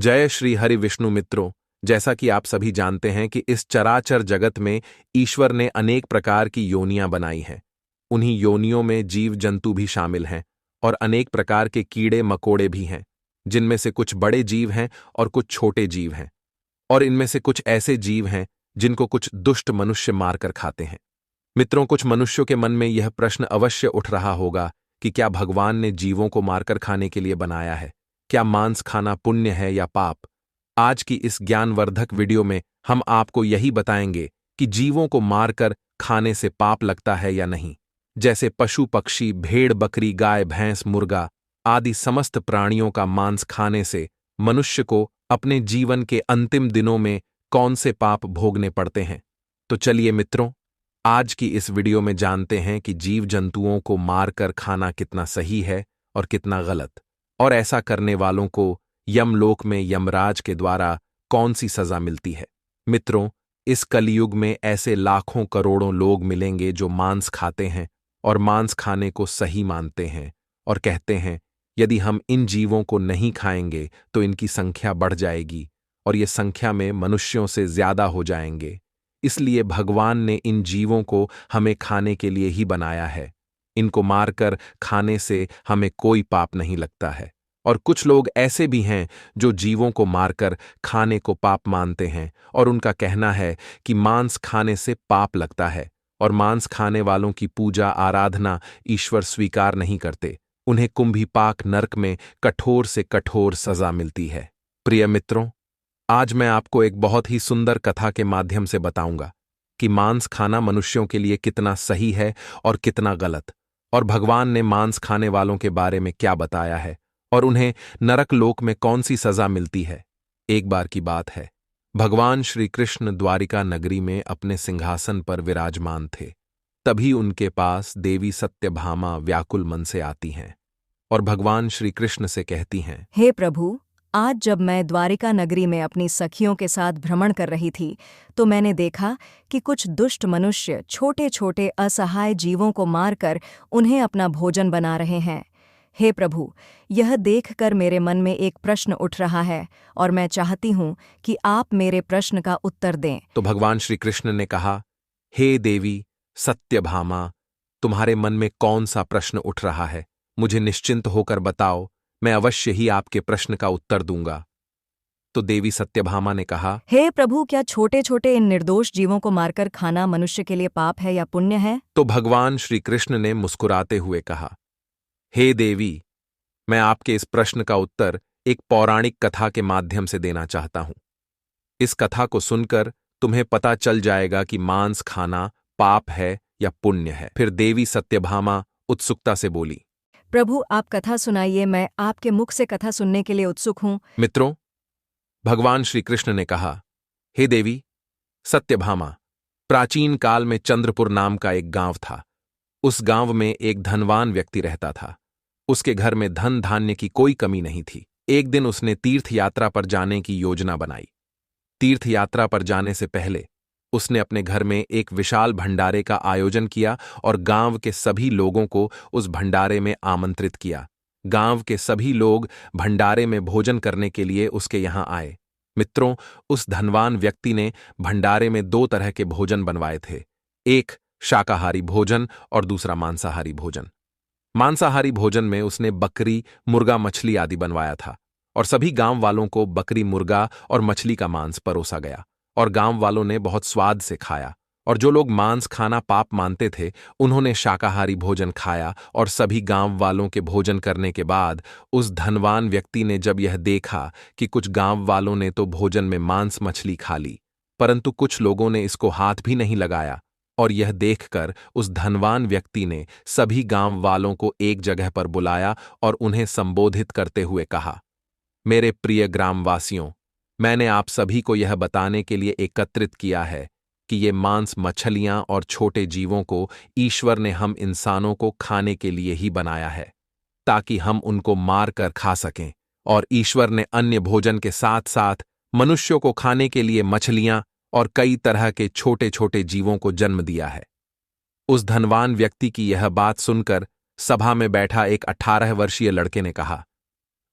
जय श्री हरि विष्णु मित्रों। जैसा कि आप सभी जानते हैं कि इस चराचर जगत में ईश्वर ने अनेक प्रकार की योनियां बनाई हैं। उन्हीं योनियों में जीव जंतु भी शामिल हैं और अनेक प्रकार के कीड़े मकोड़े भी हैं, जिनमें से कुछ बड़े जीव हैं और कुछ छोटे जीव हैं। और इनमें से कुछ ऐसे जीव हैं जिनको कुछ दुष्ट मनुष्य मारकर खाते हैं। मित्रों, कुछ मनुष्यों के मन में यह प्रश्न अवश्य उठ रहा होगा कि क्या भगवान ने जीवों को मारकर खाने के लिए बनाया है? क्या मांस खाना पुण्य है या पाप? आज की इस ज्ञानवर्धक वीडियो में हम आपको यही बताएंगे कि जीवों को मारकर खाने से पाप लगता है या नहीं। जैसे पशु पक्षी, भेड़ बकरी, गाय भैंस, मुर्गा आदि समस्त प्राणियों का मांस खाने से मनुष्य को अपने जीवन के अंतिम दिनों में कौन से पाप भोगने पड़ते हैं। तो चलिए मित्रों, आज की इस वीडियो में जानते हैं कि जीव जंतुओं को मारकर खाना कितना सही है और कितना गलत, और ऐसा करने वालों को यमलोक में यमराज के द्वारा कौन सी सजा मिलती है। मित्रों, इस कलयुग में ऐसे लाखों करोड़ों लोग मिलेंगे जो मांस खाते हैं और मांस खाने को सही मानते हैं और कहते हैं यदि हम इन जीवों को नहीं खाएंगे तो इनकी संख्या बढ़ जाएगी और ये संख्या में मनुष्यों से ज्यादा हो जाएंगे। इसलिए भगवान ने इन जीवों को हमें खाने के लिए ही बनाया है। इनको मारकर खाने से हमें कोई पाप नहीं लगता है। और कुछ लोग ऐसे भी हैं जो जीवों को मारकर खाने को पाप मानते हैं और उनका कहना है कि मांस खाने से पाप लगता है और मांस खाने वालों की पूजा आराधना ईश्वर स्वीकार नहीं करते। उन्हें कुंभीपाक नरक में कठोर से कठोर सजा मिलती है। प्रिय मित्रों, आज मैं आपको एक बहुत ही सुंदर कथा के माध्यम से बताऊंगा कि मांस खाना मनुष्यों के लिए कितना सही है और कितना गलत, और भगवान ने मांस खाने वालों के बारे में क्या बताया है और उन्हें नरक लोक में कौन सी सजा मिलती है। एक बार की बात है, भगवान श्री कृष्ण द्वारिका नगरी में अपने सिंहासन पर विराजमान थे। तभी उनके पास देवी सत्यभामा व्याकुल मन से आती हैं और भगवान श्री कृष्ण से कहती हैं, हे प्रभु, आज जब मैं द्वारिका नगरी में अपनी सखियों के साथ भ्रमण कर रही थी तो मैंने देखा कि कुछ दुष्ट मनुष्य छोटे छोटे असहाय जीवों को मारकर उन्हें अपना भोजन बना रहे हैं। हे प्रभु, यह देखकर मेरे मन में एक प्रश्न उठ रहा है और मैं चाहती हूँ कि आप मेरे प्रश्न का उत्तर दें। तो भगवान श्री कृष्ण ने कहा, हे देवी सत्यभामा, तुम्हारे मन में कौन सा प्रश्न उठ रहा है? मुझे निश्चिंत होकर बताओ, मैं अवश्य ही आपके प्रश्न का उत्तर दूंगा। तो देवी सत्यभामा ने कहा, हे प्रभु, क्या छोटे छोटे इन निर्दोष जीवों को मारकर खाना मनुष्य के लिए पाप है या पुण्य है? तो भगवान श्री कृष्ण ने मुस्कुराते हुए कहा, हे देवी, मैं आपके इस प्रश्न का उत्तर एक पौराणिक कथा के माध्यम से देना चाहता हूं। इस कथा को सुनकर तुम्हें पता चल जाएगा कि मांस खाना पाप है या पुण्य है। फिर देवी सत्यभामा उत्सुकता से बोली, प्रभु, आप कथा सुनाइए, मैं आपके मुख से कथा सुनने के लिए उत्सुक हूँ। मित्रों, भगवान श्री कृष्ण ने कहा, हे देवी सत्यभामा, प्राचीन काल में चंद्रपुर नाम का एक गांव था। उस गांव में एक धनवान व्यक्ति रहता था। उसके घर में धन धान्य की कोई कमी नहीं थी। एक दिन उसने तीर्थ यात्रा पर जाने की योजना बनाई। तीर्थ यात्रा पर जाने से पहले उसने अपने घर में एक विशाल भंडारे का आयोजन किया और गांव के सभी लोगों को उस भंडारे में आमंत्रित किया। गांव के सभी लोग भंडारे में भोजन करने के लिए उसके यहां आए। मित्रों, उस धनवान व्यक्ति ने भंडारे में दो तरह के भोजन बनवाए थे, एक शाकाहारी भोजन और दूसरा मांसाहारी भोजन। मांसाहारी भोजन में उसने बकरी, मुर्गा, मछली आदि बनवाया था और सभी गांव वालों को बकरी, मुर्गा और मछली का मांस परोसा गया और गांव वालों ने बहुत स्वाद से खाया। और जो लोग मांस खाना पाप मानते थे उन्होंने शाकाहारी भोजन खाया। और सभी गांव वालों के भोजन करने के बाद उस धनवान व्यक्ति ने जब यह देखा कि कुछ गांव वालों ने तो भोजन में मांस मछली खा ली, परंतु कुछ लोगों ने इसको हाथ भी नहीं लगाया, और यह देखकर उस धनवान व्यक्ति ने सभी गांव वालों को एक जगह पर बुलाया और उन्हें संबोधित करते हुए कहा, मेरे प्रिय ग्रामवासियों, मैंने आप सभी को यह बताने के लिए एकत्रित किया है कि ये मांस, मछलियां और छोटे जीवों को ईश्वर ने हम इंसानों को खाने के लिए ही बनाया है, ताकि हम उनको मार कर खा सकें। और ईश्वर ने अन्य भोजन के साथ साथ मनुष्यों को खाने के लिए मछलियां और कई तरह के छोटे छोटे जीवों को जन्म दिया है। उस धनवान व्यक्ति की यह बात सुनकर सभा में बैठा एक 18 वर्षीय लड़के ने कहा,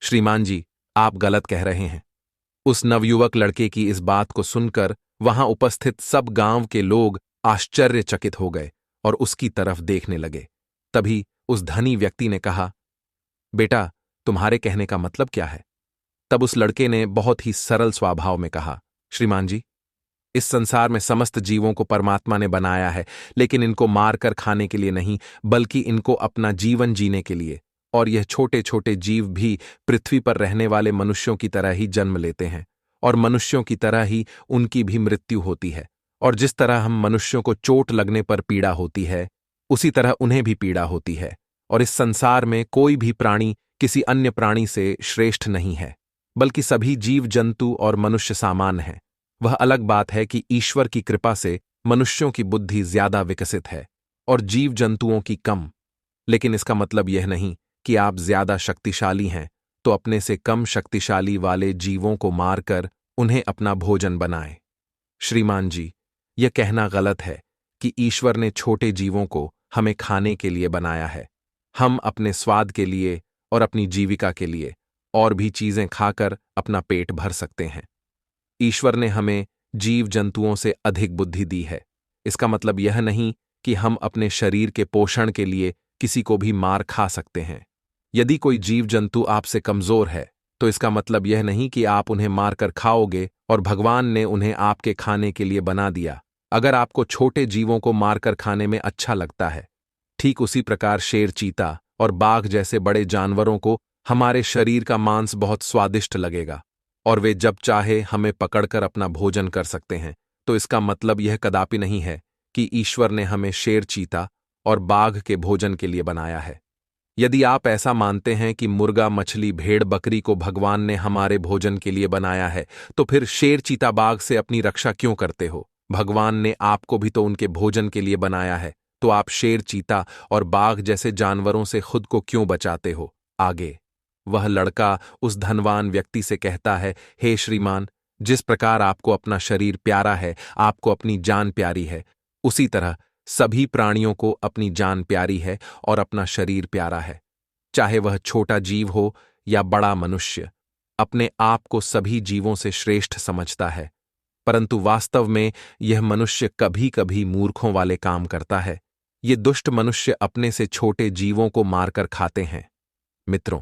श्रीमान जी, आप गलत कह रहे हैं। उस नवयुवक लड़के की इस बात को सुनकर वहां उपस्थित सब गांव के लोग आश्चर्यचकित हो गए और उसकी तरफ देखने लगे। तभी उस धनी व्यक्ति ने कहा, बेटा, तुम्हारे कहने का मतलब क्या है? तब उस लड़के ने बहुत ही सरल स्वभाव में कहा, श्रीमान जी, इस संसार में समस्त जीवों को परमात्मा ने बनाया है, लेकिन इनको मारकर खाने के लिए नहीं, बल्कि इनको अपना जीवन जीने के लिए। और यह छोटे छोटे जीव भी पृथ्वी पर रहने वाले मनुष्यों की तरह ही जन्म लेते हैं, और मनुष्यों की तरह ही उनकी भी मृत्यु होती है। और जिस तरह हम मनुष्यों को चोट लगने पर पीड़ा होती है, उसी तरह उन्हें भी पीड़ा होती है। और इस संसार में कोई भी प्राणी किसी अन्य प्राणी से श्रेष्ठ नहीं है, बल्कि सभी जीव जंतु और मनुष्य समान हैं। वह अलग बात है कि ईश्वर की कृपा से मनुष्यों की बुद्धि ज्यादा विकसित है और जीव जंतुओं की कम। लेकिन इसका मतलब यह नहीं कि आप ज्यादा शक्तिशाली हैं तो अपने से कम शक्तिशाली वाले जीवों को मारकर उन्हें अपना भोजन बनाएं। श्रीमान जी, यह कहना गलत है कि ईश्वर ने छोटे जीवों को हमें खाने के लिए बनाया है। हम अपने स्वाद के लिए और अपनी जीविका के लिए और भी चीजें खाकर अपना पेट भर सकते हैं। ईश्वर ने हमें जीव जंतुओं से अधिक बुद्धि दी है। इसका मतलब यह नहीं कि हम अपने शरीर के पोषण के लिए किसी को भी मार खा सकते हैं। यदि कोई जीव जंतु आपसे कमजोर है तो इसका मतलब यह नहीं कि आप उन्हें मारकर खाओगे और भगवान ने उन्हें आपके खाने के लिए बना दिया। अगर आपको छोटे जीवों को मारकर खाने में अच्छा लगता है, ठीक उसी प्रकार शेर, चीता और बाघ जैसे बड़े जानवरों को हमारे शरीर का मांस बहुत स्वादिष्ट लगेगा और वे जब चाहे हमें पकड़कर अपना भोजन कर सकते हैं। तो इसका मतलब यह कदापि नहीं है कि ईश्वर ने हमें शेर, चीता और बाघ के भोजन के लिए बनाया है। यदि आप ऐसा मानते हैं कि मुर्गा, मछली, भेड़, बकरी को भगवान ने हमारे भोजन के लिए बनाया है, तो फिर शेर, चीता, बाघ से अपनी रक्षा क्यों करते हो? भगवान ने आपको भी तो उनके भोजन के लिए बनाया है, तो आप शेर, चीता और बाघ जैसे जानवरों से खुद को क्यों बचाते हो? आगे वह लड़का उस धनवान व्यक्ति से कहता है, हे श्रीमान, जिस प्रकार आपको अपना शरीर प्यारा है, आपको अपनी जान प्यारी है, उसी तरह सभी प्राणियों को अपनी जान प्यारी है और अपना शरीर प्यारा है। चाहे वह छोटा जीव हो या बड़ा मनुष्य, अपने आप को सभी जीवों से श्रेष्ठ समझता है, परंतु वास्तव में यह मनुष्य कभी कभी मूर्खों वाले काम करता है। ये दुष्ट मनुष्य अपने से छोटे जीवों को मारकर खाते हैं। मित्रों,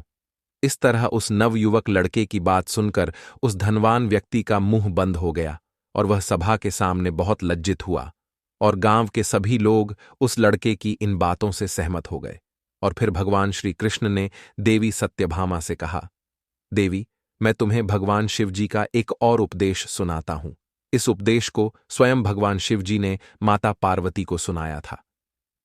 इस तरह उस नवयुवक लड़के की बात सुनकर उस धनवान व्यक्ति का मुंह बंद हो गया और वह सभा के सामने बहुत लज्जित हुआ। और गांव के सभी लोग उस लड़के की इन बातों से सहमत हो गए। और फिर भगवान श्री कृष्ण ने देवी सत्यभामा से कहा, देवी, मैं तुम्हें भगवान शिव जी का एक और उपदेश सुनाता हूं। इस उपदेश को स्वयं भगवान शिव जी ने माता पार्वती को सुनाया था।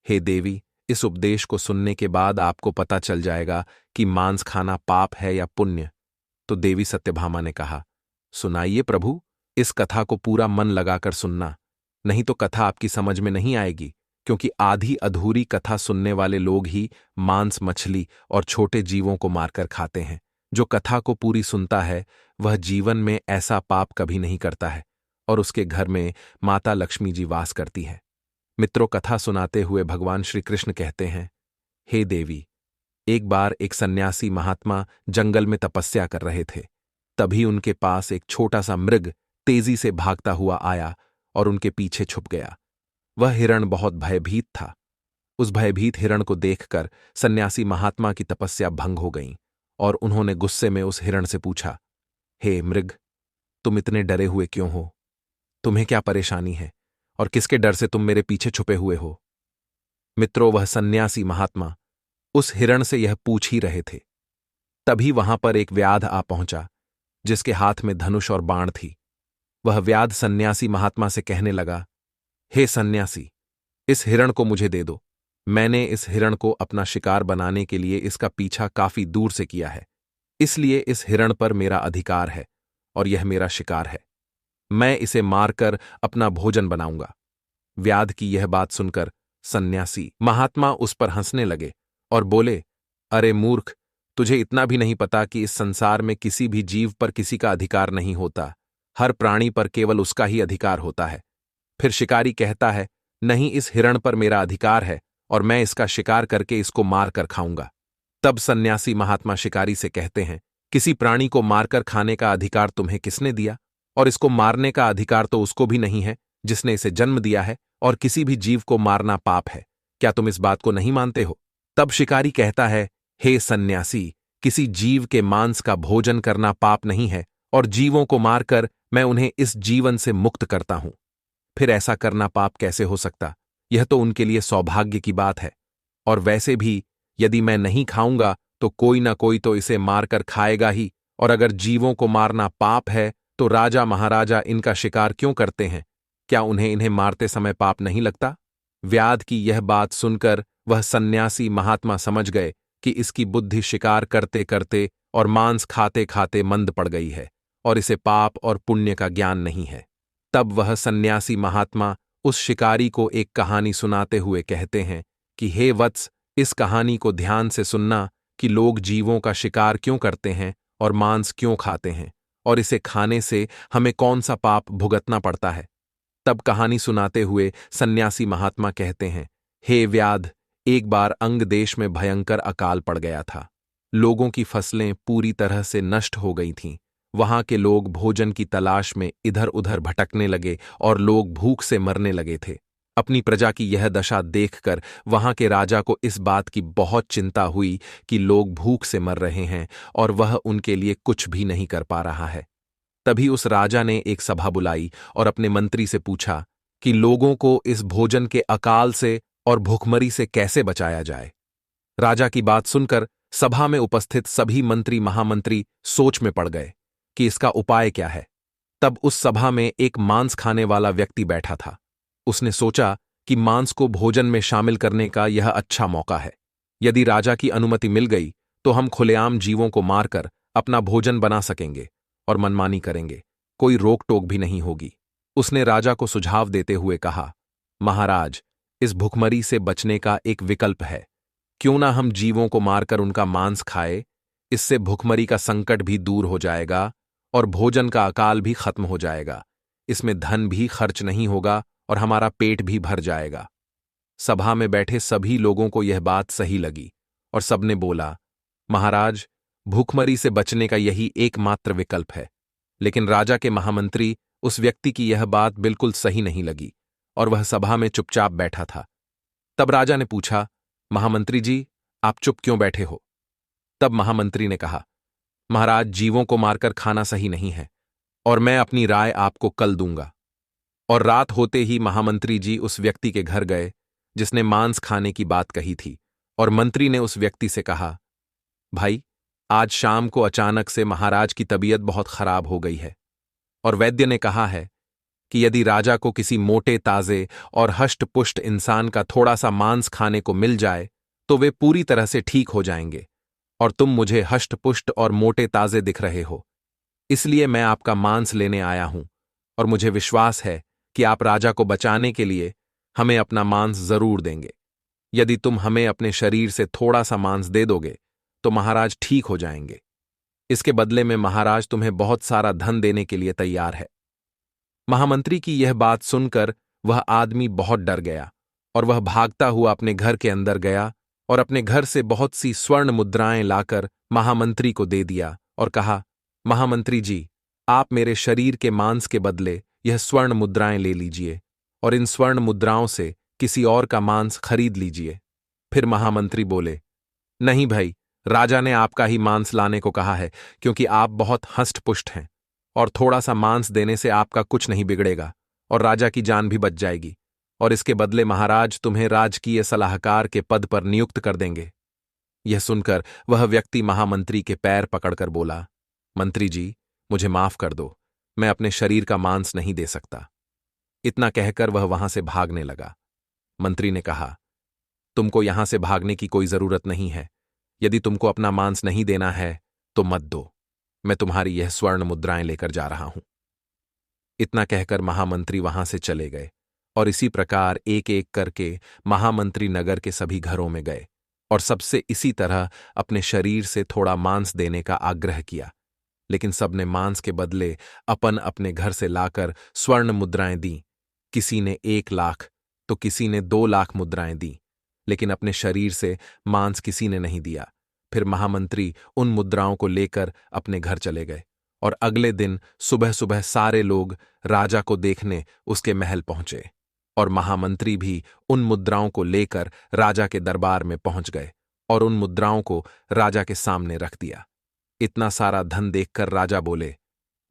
हे देवी, इस उपदेश को सुनने के बाद आपको पता चल जाएगा कि मांस खाना पाप है या पुण्य। तो देवी सत्यभामा ने कहा, सुनाइए प्रभु, इस कथा को पूरा मन लगाकर सुनना, नहीं तो कथा आपकी समझ में नहीं आएगी, क्योंकि आधी अधूरी कथा सुनने वाले लोग ही मांस, मछली और छोटे जीवों को मारकर खाते हैं। जो कथा को पूरी सुनता है वह जीवन में ऐसा पाप कभी नहीं करता है और उसके घर में माता लक्ष्मी जी वास करती है। मित्रों, कथा सुनाते हुए भगवान श्री कृष्ण कहते हैं, हे देवी, एक बार एक सन्यासी महात्मा जंगल में तपस्या कर रहे थे। तभी उनके पास एक छोटा सा मृग तेजी से भागता हुआ आया और उनके पीछे छुप गया। वह हिरण बहुत भयभीत था। उस भयभीत हिरण को देखकर सन्यासी महात्मा की तपस्या भंग हो गई और उन्होंने गुस्से में उस हिरण से पूछा, हे मृग, तुम इतने डरे हुए क्यों हो? तुम्हें क्या परेशानी है और किसके डर से तुम मेरे पीछे छुपे हुए हो? मित्रों, वह सन्यासी महात्मा उस हिरण से यह पूछ ही रहे थे। तभी वहां पर एक व्याध आ पहुंचा जिसके हाथ में धनुष और बाण थी। वह व्याध सन्यासी महात्मा से कहने लगा, हे सन्यासी, इस हिरण को मुझे दे दो। मैंने इस हिरण को अपना शिकार बनाने के लिए इसका पीछा काफी दूर से किया है, इसलिए इस हिरण पर मेरा अधिकार है और यह मेरा शिकार है। मैं इसे मारकर अपना भोजन बनाऊंगा। व्याध की यह बात सुनकर सन्यासी महात्मा उस पर हंसने लगे और बोले, अरे मूर्ख, तुझे इतना भी नहीं पता कि इस संसार में किसी भी जीव पर किसी का अधिकार नहीं होता। हर प्राणी पर केवल उसका ही अधिकार होता है। फिर शिकारी कहता है, नहीं, इस हिरण पर मेरा अधिकार है और मैं इसका शिकार करके इसको मार कर खाऊंगा। तब सन्यासी महात्मा शिकारी से कहते हैं किसी प्राणी को मारकर खाने का अधिकार तुम्हें किसने दिया? और इसको मारने का अधिकार तो उसको भी नहीं है जिसने इसे जन्म दिया है, और किसी भी जीव को मारना पाप है। क्या तुम इस बात को नहीं मानते हो? तब शिकारी कहता है, हे सन्यासी, किसी जीव के मांस का भोजन करना पाप नहीं है, और जीवों को मारकर मैं उन्हें इस जीवन से मुक्त करता हूं। फिर ऐसा करना पाप कैसे हो सकता? यह तो उनके लिए सौभाग्य की बात है। और वैसे भी यदि मैं नहीं खाऊंगा तो कोई ना कोई तो इसे मारकर खाएगा ही, और अगर जीवों को मारना पाप है तो राजा महाराजा इनका शिकार क्यों करते हैं? क्या उन्हें इन्हें मारते समय पाप नहीं लगता? व्याध की यह बात सुनकर वह सन्यासी महात्मा समझ गए कि इसकी बुद्धि शिकार करते करते और मांस खाते खाते मंद पड़ गई है, और इसे पाप और पुण्य का ज्ञान नहीं है। तब वह सन्यासी महात्मा उस शिकारी को एक कहानी सुनाते हुए कहते हैं कि हे वत्स, इस कहानी को ध्यान से सुनना कि लोग जीवों का शिकार क्यों करते हैं और मांस क्यों खाते हैं, और इसे खाने से हमें कौन सा पाप भुगतना पड़ता है। तब कहानी सुनाते हुए सन्यासी महात्मा कहते हैं, हे व्याध, एक बार अंग देश में भयंकर अकाल पड़ गया था। लोगों की फसलें पूरी तरह से नष्ट हो गई थीं। वहां के लोग भोजन की तलाश में इधर उधर भटकने लगे और लोग भूख से मरने लगे थे। अपनी प्रजा की यह दशा देखकर वहां के राजा को इस बात की बहुत चिंता हुई कि लोग भूख से मर रहे हैं और वह उनके लिए कुछ भी नहीं कर पा रहा है। तभी उस राजा ने एक सभा बुलाई और अपने मंत्री से पूछा कि लोगों को इस भोजन के अकाल से और भूखमरी से कैसे बचाया जाए। राजा की बात सुनकर सभा में उपस्थित सभी मंत्री महामंत्री सोच में पड़ गए कि इसका उपाय क्या है। तब उस सभा में एक मांस खाने वाला व्यक्ति बैठा था। उसने सोचा कि मांस को भोजन में शामिल करने का यह अच्छा मौका है। यदि राजा की अनुमति मिल गई तो हम खुलेआम जीवों को मारकर अपना भोजन बना सकेंगे और मनमानी करेंगे, कोई रोक टोक भी नहीं होगी। उसने राजा को सुझाव देते हुए कहा, महाराज, इस भुखमरी से बचने का एक विकल्प है। क्यों ना हम जीवों को मारकर उनका मांस खाए? इससे भुखमरी का संकट भी दूर हो जाएगा और भोजन का अकाल भी खत्म हो जाएगा। इसमें धन भी खर्च नहीं होगा और हमारा पेट भी भर जाएगा। सभा में बैठे सभी लोगों को यह बात सही लगी और सबने बोला, महाराज, भूखमरी से बचने का यही एकमात्र विकल्प है। लेकिन राजा के महामंत्री उस व्यक्ति की यह बात बिल्कुल सही नहीं लगी और वह सभा में चुपचाप बैठा था। तब राजा ने पूछा, महामंत्री जी, आप चुप क्यों बैठे हो? तब महामंत्री ने कहा, महाराज, जीवों को मारकर खाना सही नहीं है और मैं अपनी राय आपको कल दूंगा। और रात होते ही महामंत्री जी उस व्यक्ति के घर गए जिसने मांस खाने की बात कही थी, और मंत्री ने उस व्यक्ति से कहा, भाई, आज शाम को अचानक से महाराज की तबीयत बहुत खराब हो गई है और वैद्य ने कहा है कि यदि राजा को किसी मोटे ताजे और हष्ट-पुष्ट इंसान का थोड़ा सा मांस खाने को मिल जाए तो वे पूरी तरह से ठीक हो जाएंगे, और तुम मुझे हष्ट-पुष्ट और मोटे ताजे दिख रहे हो, इसलिए मैं आपका मांस लेने आया हूं और मुझे विश्वास है कि आप राजा को बचाने के लिए हमें अपना मांस जरूर देंगे। यदि तुम हमें अपने शरीर से थोड़ा सा मांस दे दोगे तो महाराज ठीक हो जाएंगे। इसके बदले में महाराज तुम्हें बहुत सारा धन देने के लिए तैयार है। महामंत्री की यह बात सुनकर वह आदमी बहुत डर गया और वह भागता हुआ अपने घर के अंदर गया और अपने घर से बहुत सी स्वर्ण मुद्राएं लाकर महामंत्री को दे दिया और कहा, महामंत्री जी, आप मेरे शरीर के मांस के बदले यह स्वर्ण मुद्राएं ले लीजिए और इन स्वर्ण मुद्राओं से किसी और का मांस खरीद लीजिए। फिर महामंत्री बोले, नहीं भाई, राजा ने आपका ही मांस लाने को कहा है क्योंकि आप बहुत हष्ट-पुष्ट हैं और थोड़ा सा मांस देने से आपका कुछ नहीं बिगड़ेगा और राजा की जान भी बच जाएगी, और इसके बदले महाराज तुम्हें राजकीय सलाहकार के पद पर नियुक्त कर देंगे। यह सुनकर वह व्यक्ति महामंत्री के पैर पकड़कर बोला, मंत्री जी, मुझे माफ कर दो, मैं अपने शरीर का मांस नहीं दे सकता। इतना कहकर वह वहां से भागने लगा। मंत्री ने कहा, तुमको यहां से भागने की कोई जरूरत नहीं है। यदि तुमको अपना मांस नहीं देना है तो मत दो, मैं तुम्हारी यह स्वर्ण मुद्राएं लेकर जा रहा हूं। इतना कहकर महामंत्री वहां से चले गए और इसी प्रकार एक एक करके महामंत्री नगर के सभी घरों में गए और सबसे इसी तरह अपने शरीर से थोड़ा मांस देने का आग्रह किया। लेकिन सबने मांस के बदले अपन अपने घर से लाकर स्वर्ण मुद्राएं दी। किसी ने 1 लाख तो किसी ने 2 लाख मुद्राएं दी, लेकिन अपने शरीर से मांस किसी ने नहीं दिया। फिर महामंत्री उन मुद्राओं को लेकर अपने घर चले गए और अगले दिन सुबह सुबह सारे लोग राजा को देखने उसके महल पहुंचे और महामंत्री भी उन मुद्राओं को लेकर राजा के दरबार में पहुंच गए और उन मुद्राओं को राजा के सामने रख दिया। इतना सारा धन देखकर राजा बोले,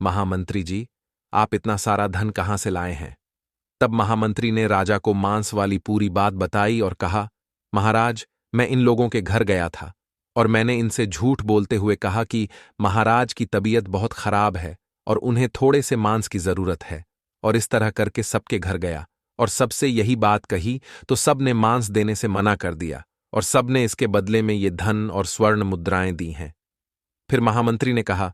महामंत्री जी, आप इतना सारा धन कहां से लाए हैं? तब महामंत्री ने राजा को मांस वाली पूरी बात बताई और कहा, महाराज, मैं इन लोगों के घर गया था और मैंने इनसे झूठ बोलते हुए कहा कि महाराज की तबीयत बहुत खराब है और उन्हें थोड़े से मांस की जरूरत है, और इस तरह करके सबके घर गया और सबसे यही बात कही तो सब ने मांस देने से मना कर दिया और सब ने इसके बदले में ये धन और स्वर्ण मुद्राएं दी हैं। फिर महामंत्री ने कहा,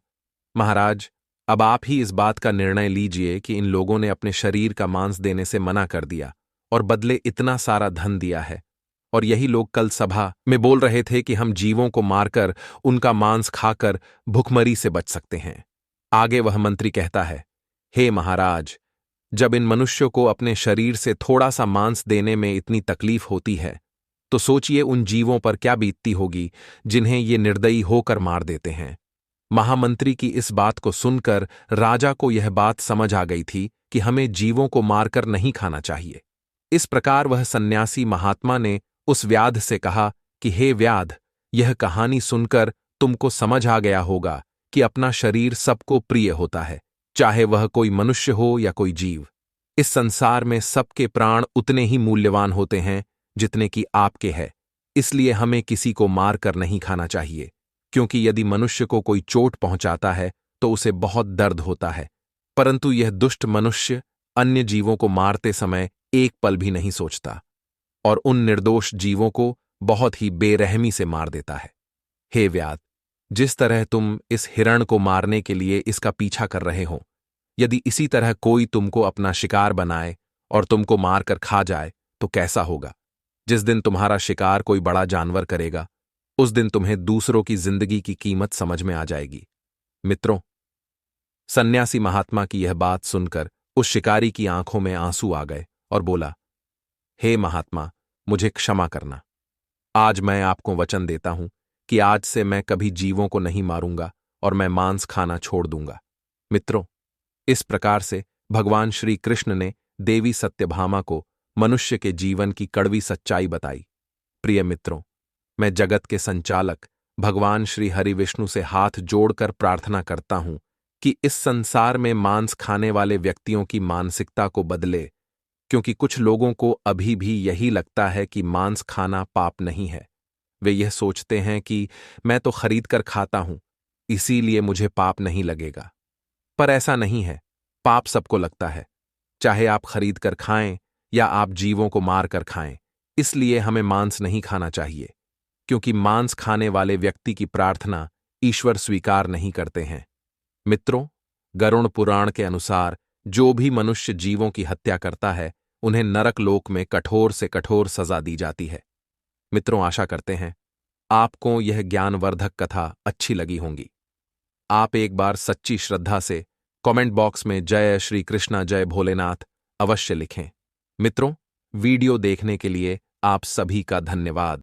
महाराज, अब आप ही इस बात का निर्णय लीजिए कि इन लोगों ने अपने शरीर का मांस देने से मना कर दिया और बदले इतना सारा धन दिया है, और यही लोग कल सभा में बोल रहे थे कि हम जीवों को मारकर उनका मांस खाकर भुखमरी से बच सकते हैं। आगे वह मंत्री कहता है, हे महाराज, जब इन मनुष्यों को अपने शरीर से थोड़ा सा मांस देने में इतनी तकलीफ होती है, तो सोचिए उन जीवों पर क्या बीतती होगी जिन्हें ये निर्दयी होकर मार देते हैं। महामंत्री की इस बात को सुनकर राजा को यह बात समझ आ गई थी कि हमें जीवों को मारकर नहीं खाना चाहिए। इस प्रकार वह सन्यासी महात्मा ने उस व्याध से कहा कि हे व्याध, यह कहानी सुनकर तुमको समझ आ गया होगा कि अपना शरीर सबको प्रिय होता है, चाहे वह कोई मनुष्य हो या कोई जीव। इस संसार में सबके प्राण उतने ही मूल्यवान होते हैं जितने कि आपके हैं, इसलिए हमें किसी को मार कर नहीं खाना चाहिए, क्योंकि यदि मनुष्य को कोई चोट पहुंचाता है तो उसे बहुत दर्द होता है, परंतु यह दुष्ट मनुष्य अन्य जीवों को मारते समय एक पल भी नहीं सोचता और उन निर्दोष जीवों को बहुत ही बेरहमी से मार देता है। हे व्याध, जिस तरह तुम इस हिरण को मारने के लिए इसका पीछा कर रहे हो, यदि इसी तरह कोई तुमको अपना शिकार बनाए और तुमको मारकर खा जाए तो कैसा होगा? जिस दिन तुम्हारा शिकार कोई बड़ा जानवर करेगा, उस दिन तुम्हें दूसरों की जिंदगी की कीमत समझ में आ जाएगी। मित्रों, सन्यासी महात्मा की यह बात सुनकर उस शिकारी की आंखों में आंसू आ गए और बोला, हे महात्मा, मुझे क्षमा करना। आज मैं आपको वचन देता हूं कि आज से मैं कभी जीवों को नहीं मारूंगा और मैं मांस खाना छोड़ दूंगा। मित्रों, इस प्रकार से भगवान श्री कृष्ण ने देवी सत्यभामा को मनुष्य के जीवन की कड़वी सच्चाई बताई। प्रिय मित्रों, मैं जगत के संचालक भगवान श्री हरि विष्णु से हाथ जोड़कर प्रार्थना करता हूं कि इस संसार में मांस खाने वाले व्यक्तियों की मानसिकता को बदले, क्योंकि कुछ लोगों को अभी भी यही लगता है कि मांस खाना पाप नहीं है। वे यह सोचते हैं कि मैं तो खरीद कर खाता हूं, इसीलिए मुझे पाप नहीं लगेगा। पर ऐसा नहीं है, पाप सबको लगता है, चाहे आप खरीद कर खाएं या आप जीवों को मार कर खाएं। इसलिए हमें मांस नहीं खाना चाहिए, क्योंकि मांस खाने वाले व्यक्ति की प्रार्थना ईश्वर स्वीकार नहीं करते हैं। मित्रों, गरुड़ पुराण के अनुसार जो भी मनुष्य जीवों की हत्या करता है, उन्हें नरक लोक में कठोर से कठोर सजा दी जाती है। मित्रों, आशा करते हैं आपको यह ज्ञानवर्धक कथा अच्छी लगी होंगी। आप एक बार सच्ची श्रद्धा से कमेंट बॉक्स में जय श्री कृष्णा, जय भोलेनाथ अवश्य लिखें। मित्रों, वीडियो देखने के लिए आप सभी का धन्यवाद।